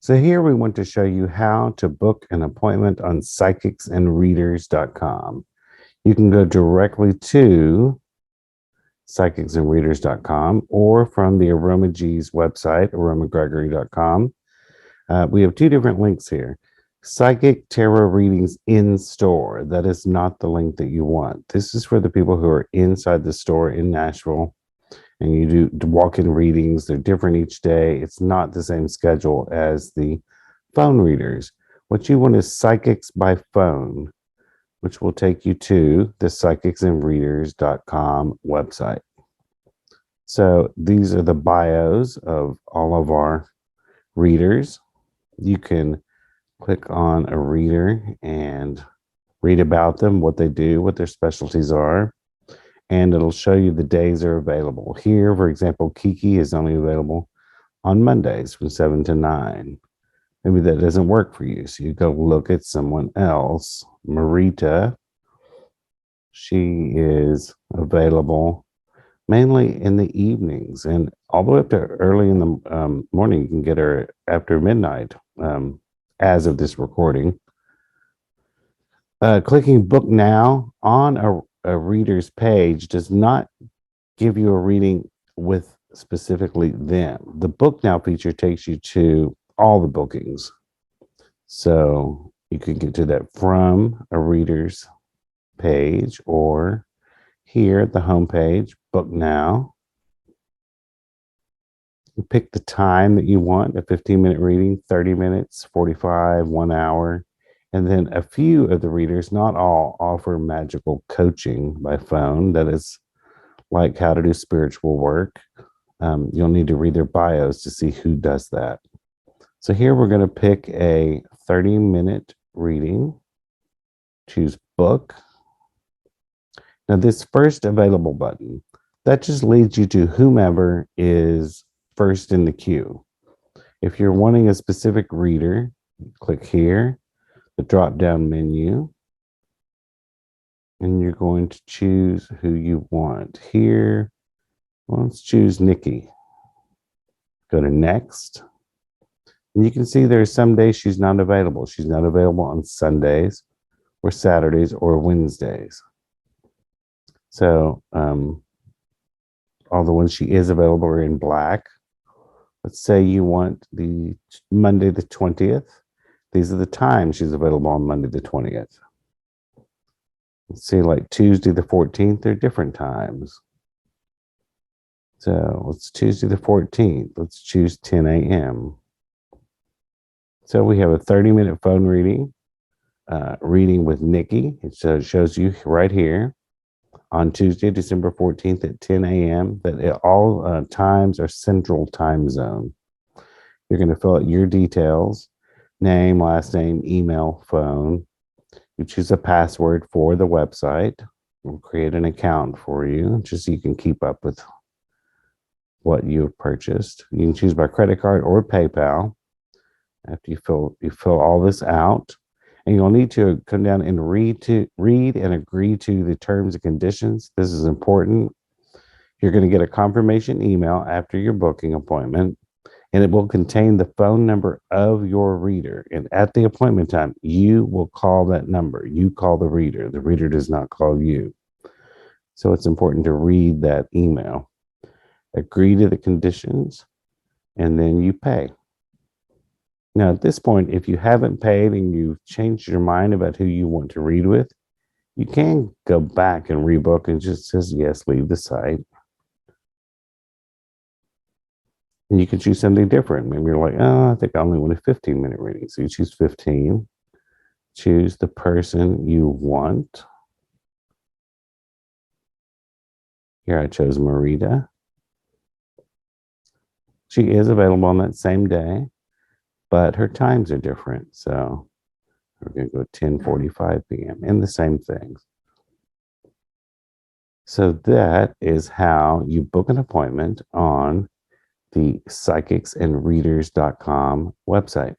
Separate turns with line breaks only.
So here we want to show you how to book an appointment on psychicsandreaders.com. You can go directly to psychicsandreaders.com or from the Aroma G's website, aromagregory.com. We have two different links here. Psychic tarot readings in store. That is not the link that you want. This is for the people who are inside the store in Nashville, and you do walk-in readings. They're different each day. It's not the same schedule as the phone readers. What you want is Psychics by Phone, which will take you to the psychicsandreaders.com website. So these are the bios of all of our readers. You can click on a reader and read about them, what they do, what their specialties are, and it'll show you the days they're available. Here, for example, Kiki is only available on Mondays from 7 to 9. Maybe that doesn't work for you, so you go look at someone else. Marita, she is available mainly in the evenings and all the way up to early in the morning. You can get her after midnight as of this recording. Clicking book now on a reader's page does not give you a reading with specifically them. The book now feature takes you to all the bookings. So you can get to that from a reader's page or here at the home page, book now. You pick the time that you want, a 15-minute reading, 30 minutes, 45, 1 hour. And then a few of the readers, not all, offer magical coaching by phone. That is like how to do spiritual work. You'll need to read their bios to see who does that. So here we're going to pick a 30-minute reading. Choose book. Now this first available button, that just leads you to whomever is first in the queue. If you're wanting a specific reader, click here, the drop-down menu, and you're going to choose who you want. Here, let's choose Nikki. Go to next. And you can see there's some days she's not available. She's not available on Sundays or Saturdays or Wednesdays. So all the ones she is available are in black. Let's say you want the Monday the 20th. These are the times she's available on Monday the 20th. Let's see, like Tuesday the 14th, they're different times. So let's Tuesday the 14th. Let's choose 10 a.m. So we have a 30-minute phone reading, reading with Nikki. It shows you right here on Tuesday, December 14th at 10 a.m. that all times are Central Time Zone. You're going to fill out your details, name, last name, email, phone. You choose a password for the website. We'll create an account for you just so you can keep up with what you've purchased. You can choose by credit card or PayPal. After you fill all this out, and you'll need to come down and read and agree to the terms and conditions. This is important. You're going to get a confirmation email after your booking appointment, and it will contain the phone number of your reader. And at the appointment time, you will call that number. You call the reader. The reader does not call you. So it's important to read that email. Agree to the conditions, and then you pay. Now, at this point, if you haven't paid and you've changed your mind about who you want to read with, you can go back and rebook and just says, yes, leave the site. And you can choose something different. Maybe you're like, oh, I think I only want a 15-minute reading. So you choose 15. Choose the person you want. Here I chose Marita. She is available on that same day, but her times are different. So we're going to go 10:45 p.m. and the same things. So that is how you book an appointment on the psychicsandreaders.com website.